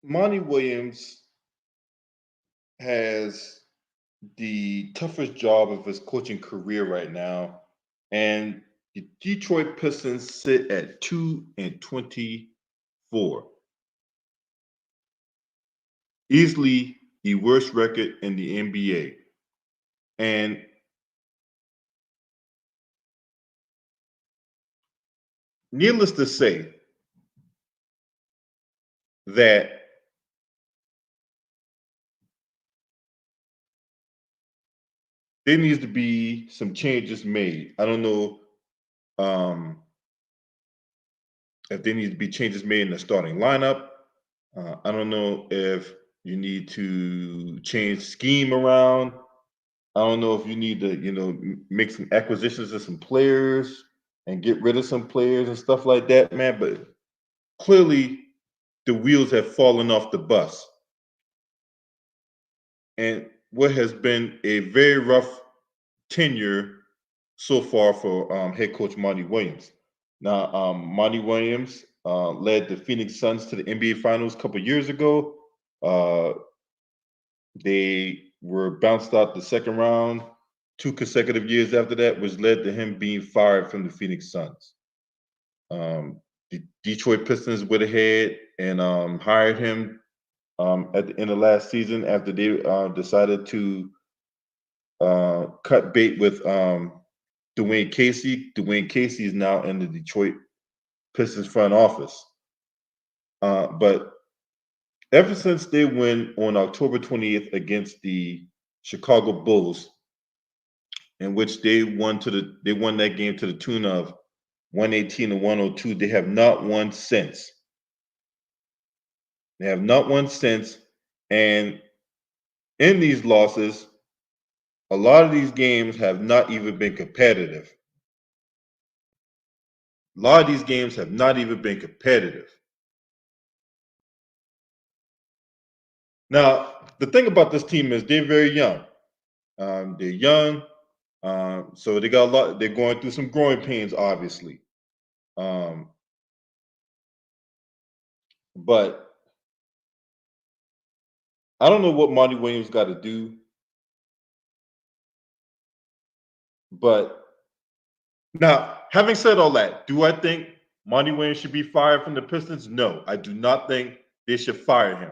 Monty Williams has the toughest job of his coaching career right now, and the Detroit Pistons sit at 2-24, easily the worst record in the NBA. And needless to say that there needs to be some changes made. I don't know um, if there needs to be changes made in the starting lineup. I don't know if you need to change scheme around. I don't know if you need to, make some acquisitions of some players and get rid of some players and stuff like that, man. But clearly, the wheels have fallen off the bus, and what has been a very rough tenure so far for head coach Monty Williams. Now, Monty Williams led the Phoenix Suns to the NBA Finals a couple years ago. Uh, they were bounced out the second round 2 consecutive years after that, which led to him being fired from the Phoenix Suns. The Detroit Pistons went ahead and hired him at the end of last season after they decided to cut bait with Dwayne Casey. Dwayne Casey is now in the Detroit Pistons front office. But ever since they win on October 20th against the Chicago Bulls, in which they won that game to the tune of 118 to 102, they have not won since. They have not won since. And in these losses, a lot of these games have not even been competitive. A lot of these games have not even been competitive. Now, the thing about this team is they're very young. They're young, so they got a lot. They're going through some growing pains, obviously. Um, but I don't know what Monty Williams got to do. But now, having said all that, do I think Monty Williams should be fired from the Pistons? No, I do not think they should fire him.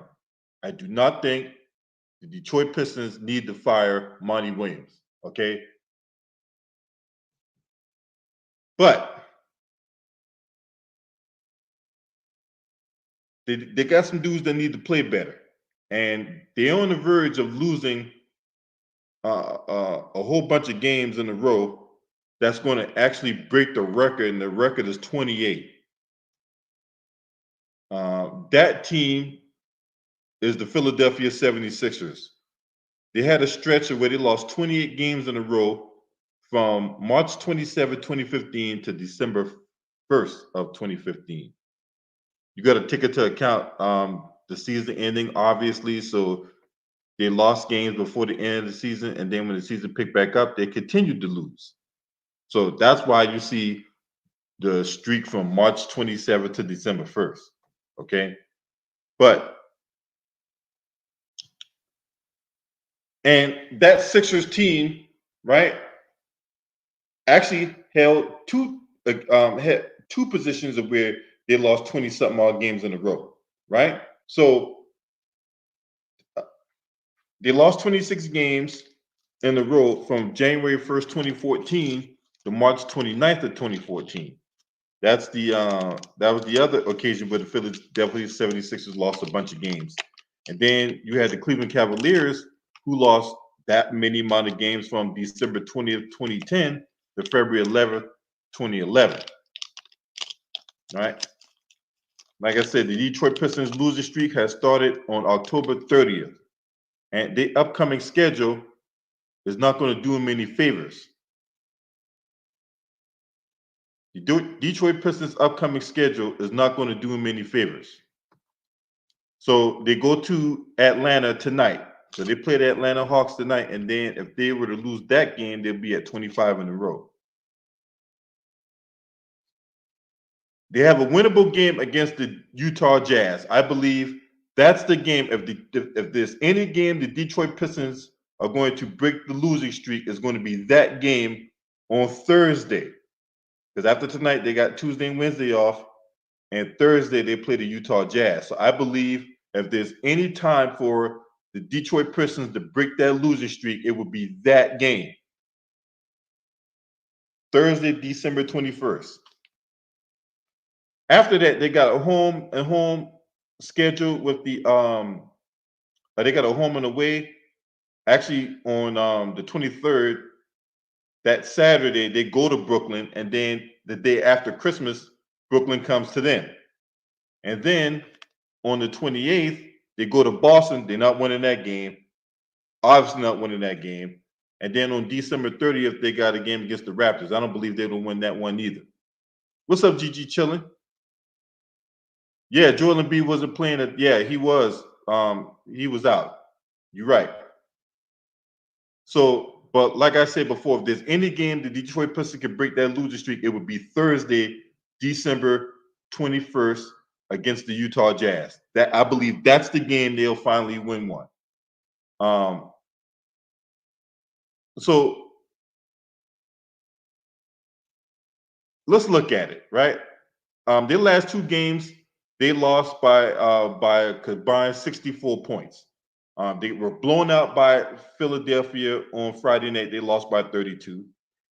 I do not think the Detroit Pistons need to fire Monty Williams. Okay, but they got some dudes that need to play better, and they're on the verge of losing a whole bunch of games in a row. That's going to actually break the record, and the record is 28. That team is the Philadelphia 76ers. They had a stretch of where they lost 28 games in a row from March 27, 2015 to December 1st of 2015. You got to take into account the season ending, obviously. So they lost games before the end of the season, and then when the season picked back up, they continued to lose. So that's why you see the streak from March 27th to December 1st. Okay. But, and that Sixers team, right, actually held had two positions of where they lost 20 something odd games in a row, right? So they lost 26 games in a row from January 1st, 2014 to March 29th of 2014. That was the other occasion where the Philadelphia 76ers lost a bunch of games. And then you had the Cleveland Cavaliers who lost that many amount of games from December 20th, 2010 to February 11th, 2011. All right. Like I said, the Detroit Pistons losing streak has started on October 30th. And the upcoming schedule is not going to do them any favors. The Detroit Pistons' upcoming schedule is not going to do them any favors. So they go to Atlanta tonight. So they play the Atlanta Hawks tonight, and then if they were to lose that game, they'll be at 25 in a row. They have a winnable game against the Utah Jazz. I believe That's the game. If there's any game the Detroit Pistons are going to break the losing streak, is going to be that game on Thursday. Because after tonight, they got Tuesday and Wednesday off, and Thursday they play the Utah Jazz. So I believe if there's any time for the Detroit Pistons to break that losing streak, it would be that game. Thursday, December 21st. After that, they got a home schedule with they got a home and away. Actually, on the 23rd, that Saturday, they go to Brooklyn, and then the day after Christmas, Brooklyn comes to them. And then on the 28th, they go to Boston. They're not winning that game. Obviously not winning that game. And then on December 30th, they got a game against the Raptors. I don't believe they will win that one either. What's up, GG chilling? Yeah, Joel Embiid wasn't playing it. Yeah, he was. He was out. You're right. So, but like I said before, if there's any game the Detroit Pistons can break that losing streak, it would be Thursday, December 21st against the Utah Jazz. That I believe that's the game they'll finally win one. So let's look at it, right? Their last two games, they lost by a combined 64 points. They were blown out by Philadelphia on Friday night. They lost by 32.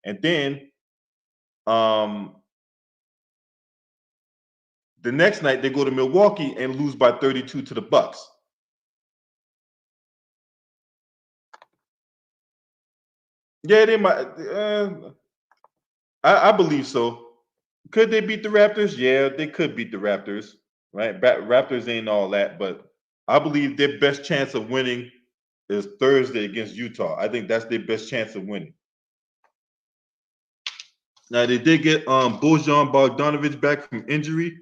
And then um, the next night they go to Milwaukee and lose by 32 to the Bucks. Yeah, they might. I believe so. Could they beat the Raptors? Yeah, they could beat the Raptors. Right? Raptors ain't all that, but I believe their best chance of winning is Thursday against Utah. I think that's their best chance of winning. Now they did get Bojan Bogdanovic back from injury.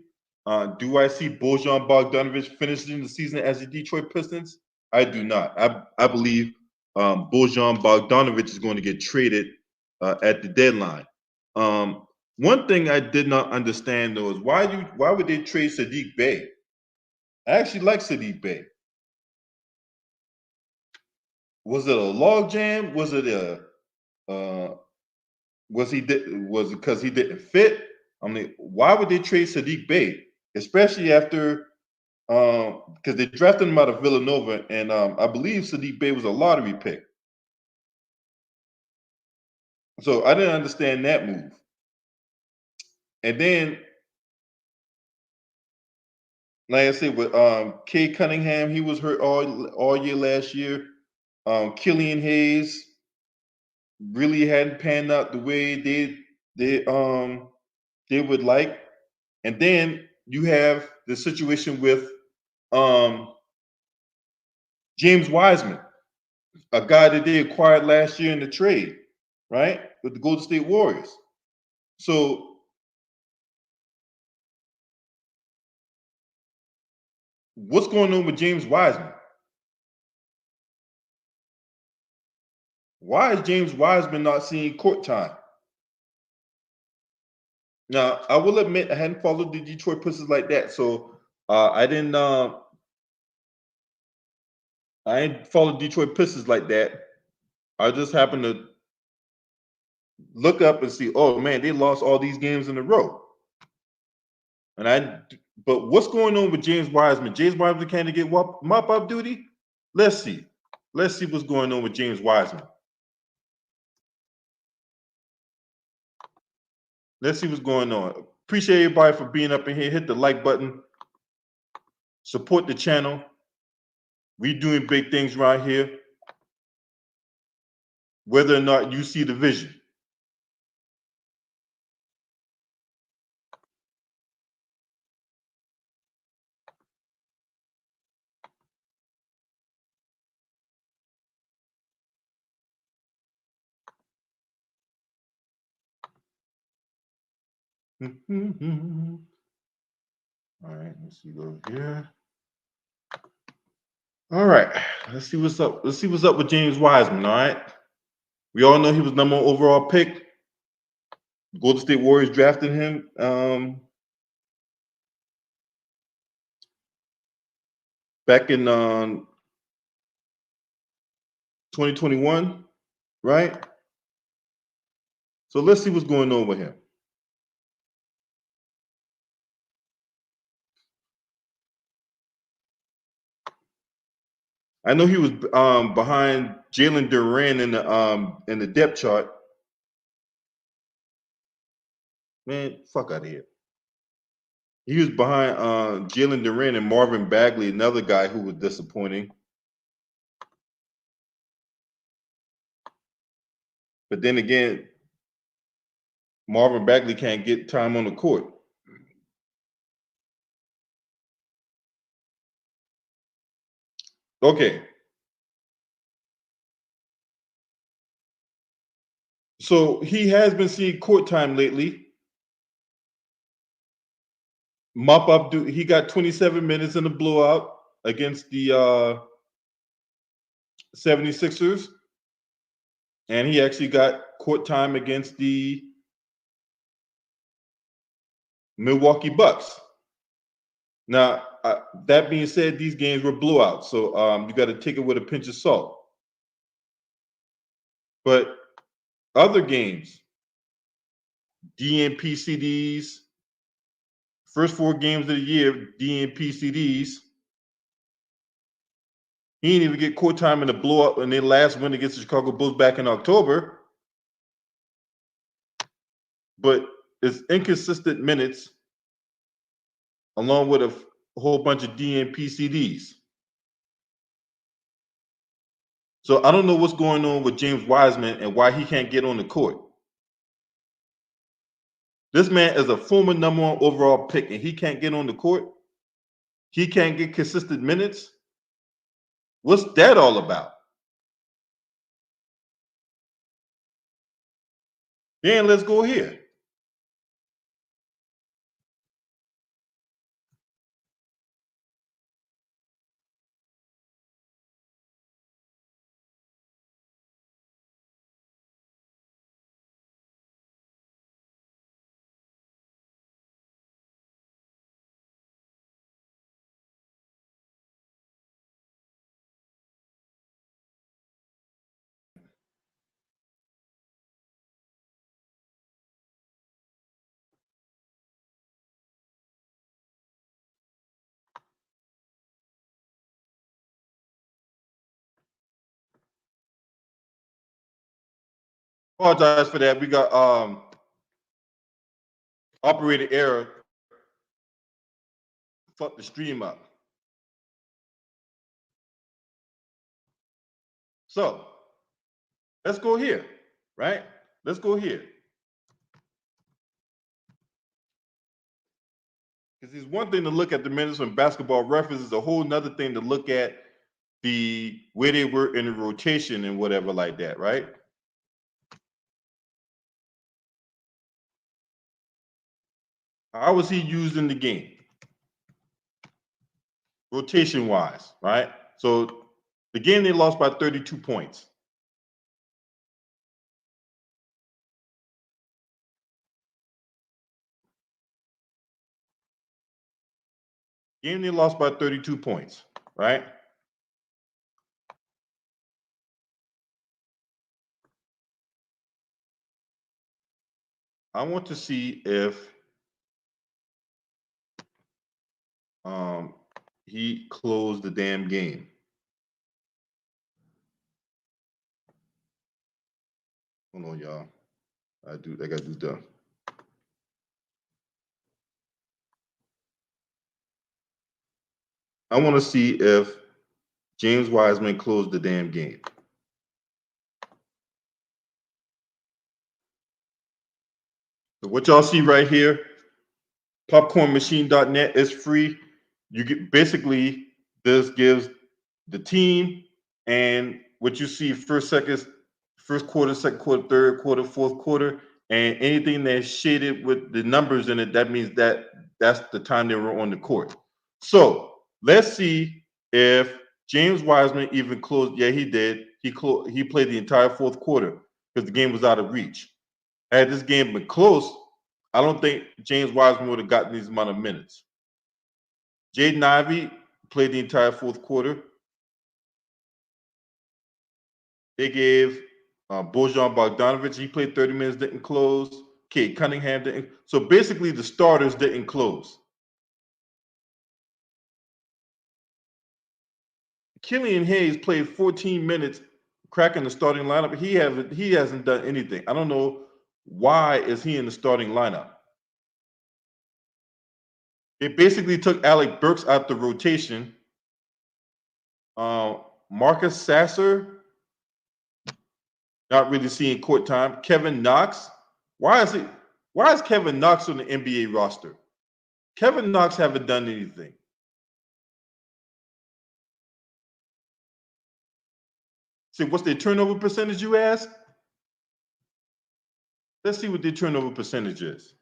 Do I see Bojan Bogdanovic finishing the season as the Detroit Pistons? I do not. I believe Bojan Bogdanovic is going to get traded at the deadline. One thing I did not understand though is why would they trade Sadiq Bey? I actually like Sadiq Bey. Was it a log jam? Was it a was it because he didn't fit? I mean, why would they trade Sadiq Bey, especially after because they drafted him out of Villanova, and I believe Sadiq Bey was a lottery pick. So I didn't understand that move. And then, like I said, with Kay Cunningham, he was hurt all year last year. Killian Hayes really hadn't panned out the way they would like. And then you have the situation with um, James Wiseman, a guy that they acquired last year in the trade, right, with the Golden State Warriors. So what's going on with James Wiseman? Why is James Wiseman not seeing court time? Now, I will admit I hadn't followed the Detroit Pistons like that, so I didn't. I ain't followed Detroit Pistons like that. I just happened to look up and see, oh man, they lost all these games in a row. And but what's going on with James Wiseman? James Wiseman can't get mop up duty. Let's see. Let's see what's going on with James Wiseman. Let's see what's going on. Appreciate everybody for being up in here. Hit the like button. Support the channel. We doing big things right here. Whether or not you see the vision. All right, let's see over here. All right, let's see what's up. Let's see what's up with James Wiseman. All right, we all know he was number one overall pick. Golden State Warriors drafted him. back in 2021, right? So let's see what's going on with him. I know he was behind Jalen Duran in the depth chart. Man, fuck out of here. He was behind Jalen Duran and Marvin Bagley, another guy who was disappointing. But then again, Marvin Bagley can't get time on the court. Okay. So he has been seeing court time lately. Mop up, he got 27 minutes in the blowout against the 76ers. And he actually got court time against the Milwaukee Bucks. Now, that being said, these games were blowouts, so you got to take it with a pinch of salt. But other games, DNP CDs, first 4 games of the year, DNP CDs. He didn't even get court time in the blowout in their last win against the Chicago Bulls back in October. But it's inconsistent minutes along with a whole bunch of DNP CDs. So I don't know what's going on with James Wiseman and why he can't get on the court. This man is a former #1 overall pick and he can't get on the court. He can't get consistent minutes. What's that all about? Then let's go here. Apologize for that. We got operator error. Fuck the stream up. So let's go here, right? Let's go here. Because it's one thing to look at the minutes from basketball references, a whole nother thing to look at the where they were in the rotation and whatever like that, right? How was he used in the game? Rotation wise, right? So the game they lost by 32 points. Game they lost by 32 points, right? I want to see if he closed the damn game. Hold on, y'all. I gotta do done. I want to see if James Wiseman closed the damn game. So what y'all see right here, popcornmachine.net is free. You get basically this gives the team and what you see first quarter, second quarter, third quarter, fourth quarter, and anything that's shaded with the numbers in it, that means that's the time they were on the court. So let's see if James Wiseman even closed. Yeah, he did. He played the entire fourth quarter because the game was out of reach. Had this game been close, I don't think James Wiseman would have gotten these amount of minutes. Jaden Ivey played the entire fourth quarter. They gave Bojan Bogdanovic, he played 30 minutes, didn't close. Kate Cunningham didn't. So basically, the starters didn't close. Killian Hayes played 14 minutes, cracking the starting lineup. He hasn't done anything. I don't know why is he in the starting lineup. They basically took Alec Burks out the rotation. Marcus Sasser, not really seeing court time. Kevin Knox, why is Kevin Knox on the NBA roster? Kevin Knox haven't done anything. See, what's their turnover percentage, you ask? Let's see what their turnover percentage is.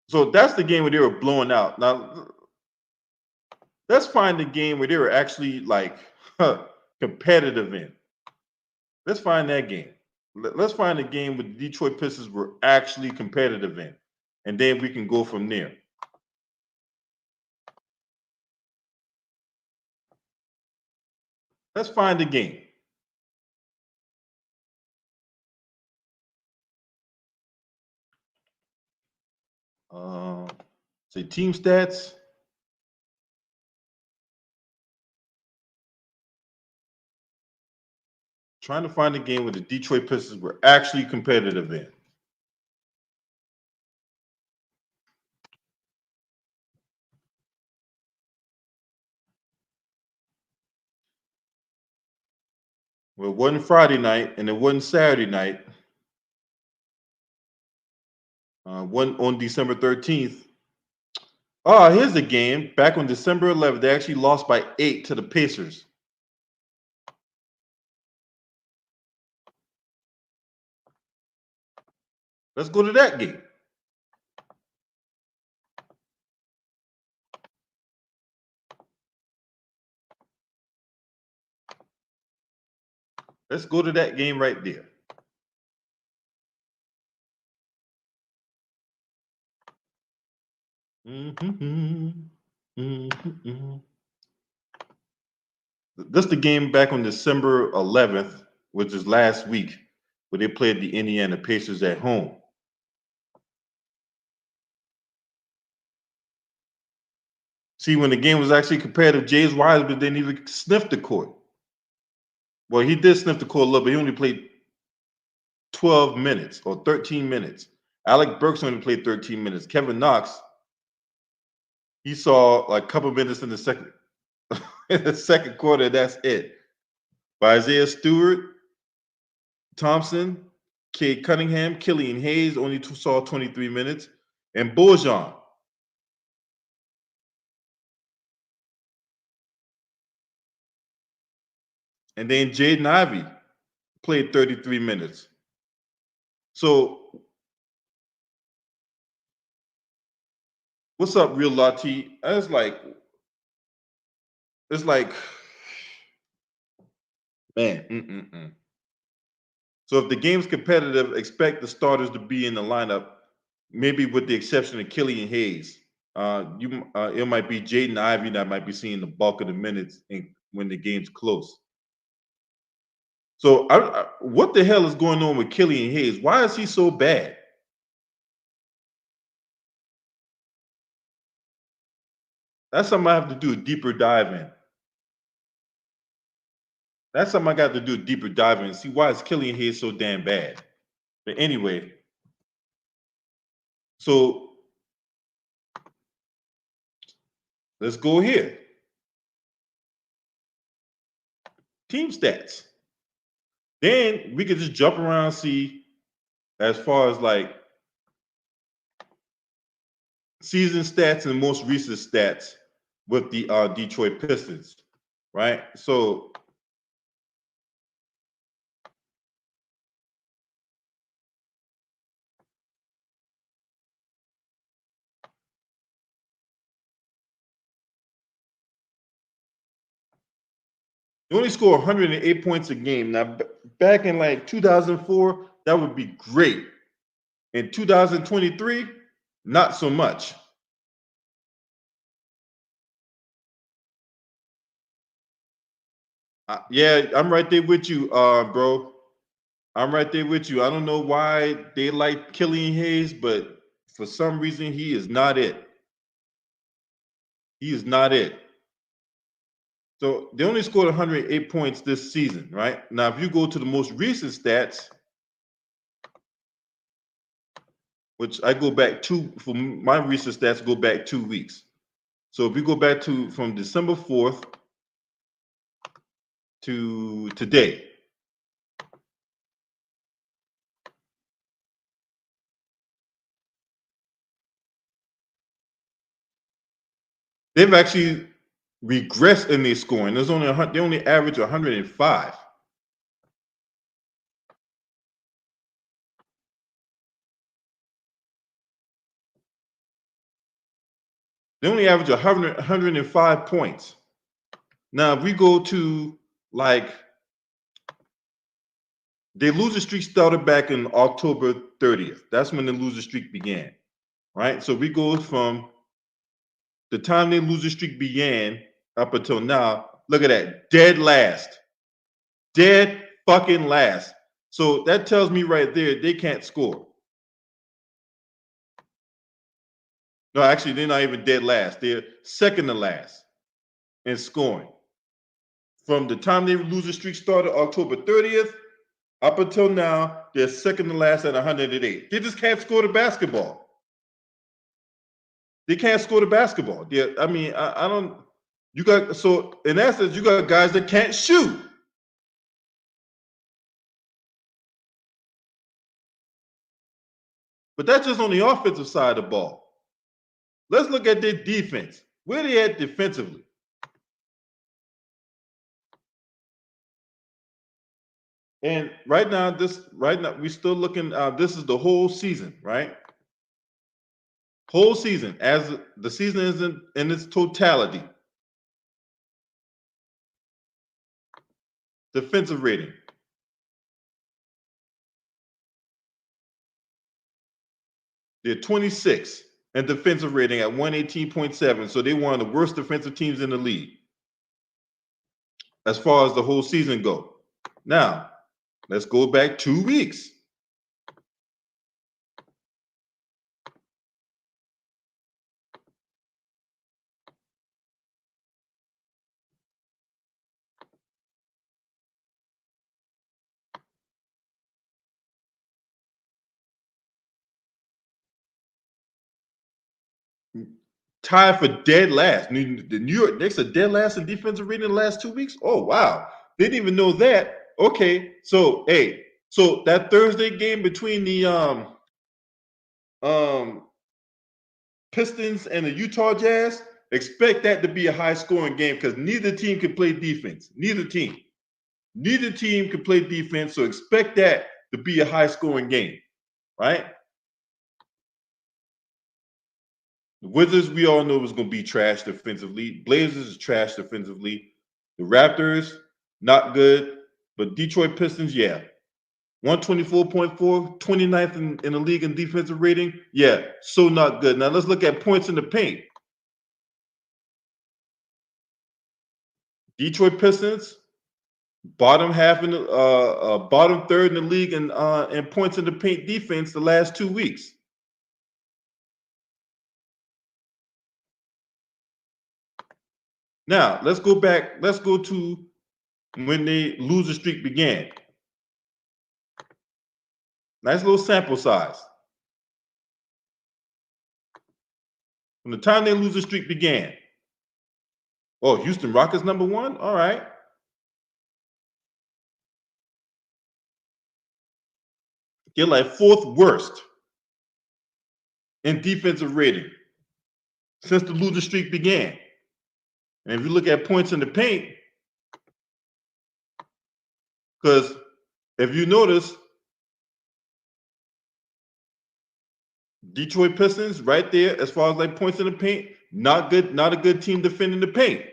So that's the game where they were blowing out. Now, let's find the game where they were actually like competitive in. Let's find that game. Let's find a game where the Detroit Pistons were actually competitive in, and then we can go from there. Let's find the game. Say team stats. Trying to find a game where the Detroit Pistons were actually competitive in. Well, it wasn't Friday night and it wasn't Saturday night. One on December 13th. Oh, here's the game. Back on December 11th, they actually lost by 8 to the Pacers. Let's go to that game. Let's go to that game right there. This is the game back on December 11th, which is last week, where they played the Indiana Pacers at home. See, when the game was actually competitive, James Wiseman didn't even sniff the court. Well, he did sniff the court a little bit. He only played 12 minutes or 13 minutes. Alec Burks only played 13 minutes. Kevin Knox, he saw like a couple minutes in the second in the second quarter. That's it. But Isaiah Stewart, Thompson, Cade Cunningham, Killian Hayes only saw 23 minutes, and Bojan. And then Jaden Ivey played 33 minutes. So, what's up, Real Lati? It's like, man. So if the game's competitive, expect the starters to be in the lineup, maybe with the exception of Killian Hayes. It might be Jaden Ivey that might be seeing the bulk of the minutes when the game's close. So, what the hell is going on with Killian Hayes? Why is he so bad? That's something I have to do a deeper dive in. That's something I got to do a deeper dive in and see why is Killian Hayes so damn bad. But anyway, so let's go here. Team stats. Then we could just jump around, see as far as like season stats and most recent stats with the Detroit Pistons, right? So They only score 108 points a game. Now, back in like 2004, that would be great. In 2023, not so much. Yeah, I'm right there with you, bro. I'm right there with you. I don't know why they like Killian Hayes, but for some reason, he is not it. He is not it. So they only scored 108 points this season, right? Now, if you go to the most recent stats, which I go back for my recent stats go back 2 weeks. So if we go back to from December 4th to today, they've actually regressed in their scoring. They only average 105. They only average 105 points. Now, if we go to like their loser streak started back in October 30th. That's when the loser streak began, right? So we go from the time their loser streak began up until now. Look at that, dead last, dead fucking last. So that tells me right there they can't score. No, actually, they're not even dead last. They're second to last in scoring. From the time their loser streak started, October 30th, up until now, they're second to last at 108. They just can't score the basketball. They can't score the basketball. Yeah, I mean, I don't. You got so in essence, you got guys that can't shoot. But that's just on the offensive side of the ball. Let's look at their defense. Where they at defensively? And right now, we're still looking. This is the whole season, right? Whole season, as the season is in its totality. Defensive rating. They're 26 in defensive rating at 118.7. So they're one of the worst defensive teams in the league as far as the whole season go. Now, let's go back 2 weeks. Tied for dead last. The New York Knicks are dead last in defensive rating in the last 2 weeks. Oh wow, didn't even know that. Okay, so hey, so that Thursday game between the um Pistons and the Utah Jazz, expect that to be a high scoring game because neither team can play defense. Neither team can play defense, so expect that to be a high scoring game, right? The Wizards, we all know was going to be trash defensively. Blazers is trash defensively. The Raptors, not good. But Detroit Pistons, yeah. 124.4, 29th in the league in defensive rating. Yeah, so not good. Now let's look at points in the paint. Detroit Pistons, bottom half in the bottom third in the league in points in the paint defense the last 2 weeks. Now let's go back. Let's go to when the loser streak began. Nice little sample size. From the time their loser streak began. Oh, Houston Rockets #1? All right. They're like fourth worst in defensive rating since the loser streak began. And if you look at points in the paint, because if you notice, Detroit Pistons right there, as far as like points in the paint, not good, not a good team defending the paint.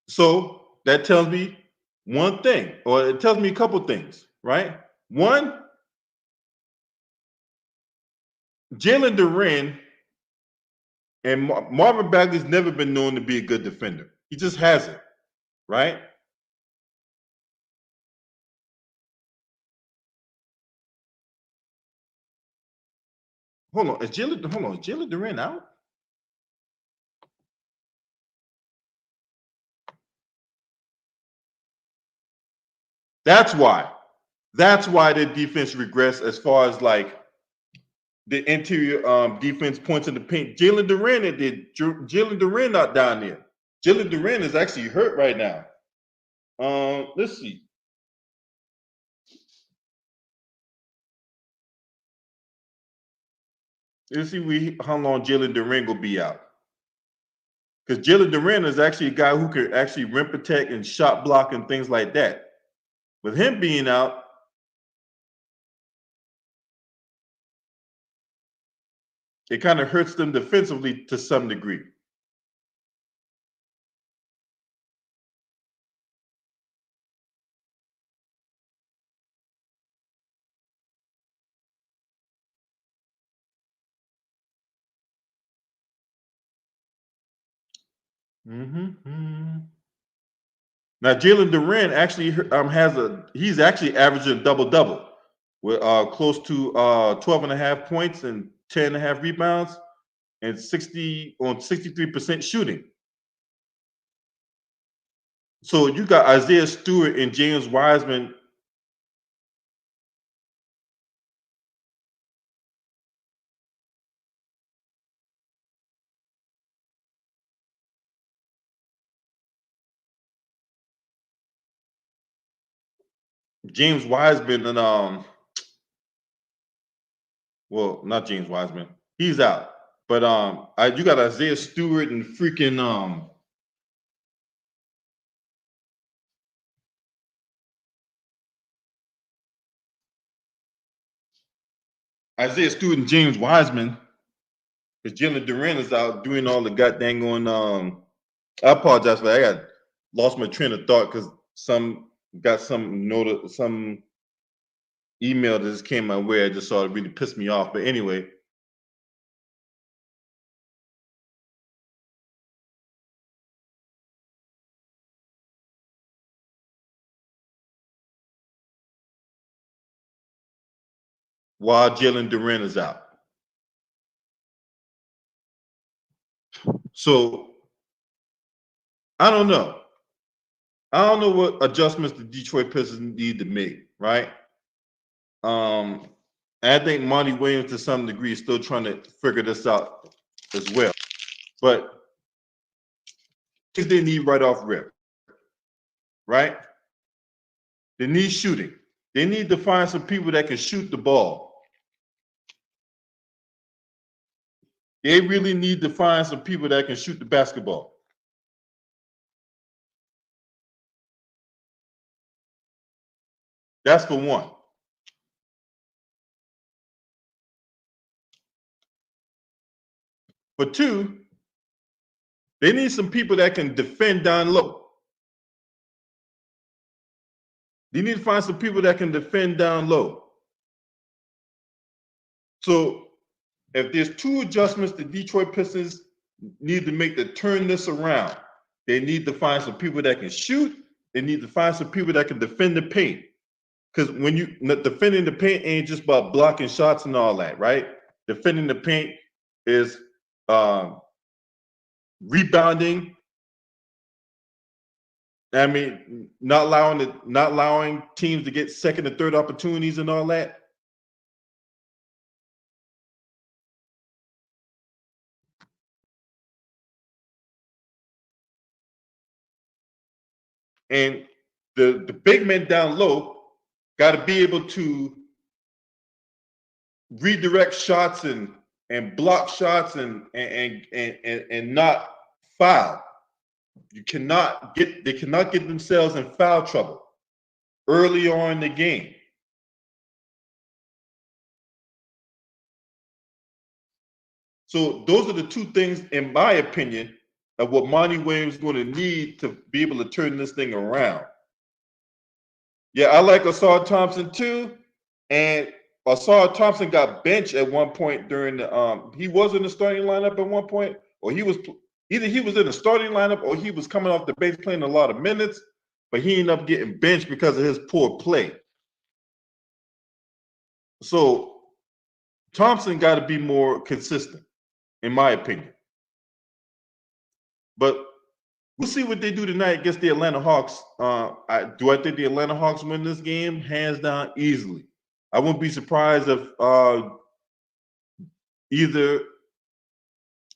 So that tells me one thing, or it tells me a couple things, right? One, Jalen Duren and Marvin Bagley's never been known to be a good defender. He just hasn't, right? Is Jalen Duren out? That's why. That's why their defense regressed as far as like the interior defense points in the paint. Jalen Duren not down there. Jalen Duren is actually hurt right now. Let's see. Let's see how long Jalen Duren will be out. Because Jalen Duren is actually a guy who can actually rim protect and shot block and things like that. With him being out, it kind of hurts them defensively to some degree. Mm-hmm. Now Jalen Duren actually he's actually averaging double double with close to 12 and a half points and 10 and a half rebounds and 63% shooting. So you got Isaiah Stewart and James Wiseman. James Wiseman and well, not James Wiseman. He's out. But you got Isaiah Stewart and freaking Isaiah Stewart and James Wiseman. Because Jalen Duren is out doing all the goddamn on. I apologize for that. I got lost my train of thought because some email that just came my way. I just saw it really pissed me off. But anyway, while Jalen Duren is out, so I don't know. I don't know what adjustments the Detroit Pistons need to make, right? Um, and I think Monty Williams, to some degree, is still trying to figure this out as well. But things they need right off rip, right? They need shooting. They need to find some people that can shoot the ball. They really need to find some people that can shoot the basketball. That's for one. For two, they need some people that can defend down low. They need to find some people that can defend down low. So if there's two adjustments the Detroit Pistons need to make to turn this around, they need to find some people that can shoot. They need to find some people that can defend the paint. Because when you defending the paint ain't just about blocking shots and all that, right? Defending the paint is rebounding. I mean, not allowing teams to get second and third opportunities and all that. And the big men down low got to be able to redirect shots and block shots and not foul. They cannot get themselves in foul trouble early on in the game. So those are the two things, in my opinion, of what Monty Williams is going to need to be able to turn this thing around. Yeah, I like Asar Thompson too. And Asar Thompson got benched at one point during the he was in the starting lineup at one point, or either he was in the starting lineup or he was coming off the bench playing a lot of minutes, but he ended up getting benched because of his poor play. So Thompson got to be more consistent, in my opinion. But we'll see what they do tonight against the Atlanta Hawks. Do I think the Atlanta Hawks win this game? Hands down, easily. I wouldn't be surprised if either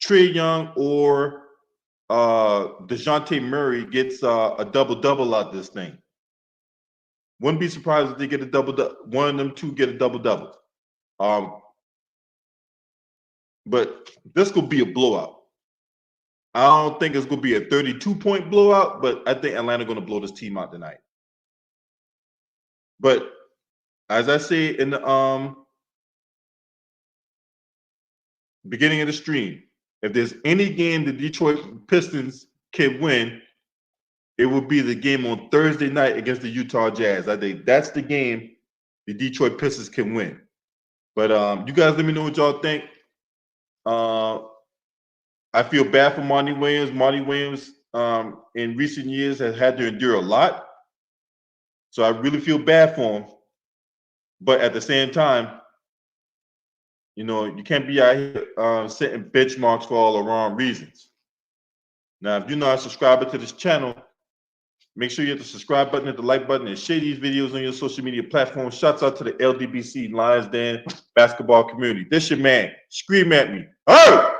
Trae Young or DeJounte Murray gets a double-double out this thing. Wouldn't be surprised if they get a double-double. One of them two get a double-double. But this could be a blowout. I don't think it's going to be a 32-point blowout, but I think Atlanta going to blow this team out tonight. But as I say in the beginning of the stream, if there's any game the Detroit Pistons can win, it will be the game on Thursday night against the Utah Jazz. I think that's the game the Detroit Pistons can win. But you guys let me know what y'all think. I feel bad for Monty Williams. Monty Williams in recent years has had to endure a lot. So I really feel bad for him. But at the same time, you know, you can't be out here setting benchmarks for all the wrong reasons. Now, if you're not a subscriber to this channel, make sure you hit the subscribe button, hit the like button, and share these videos on your social media platforms. Shouts out to the LDBC Lions Den basketball community. This your man. Scream at me. Hey!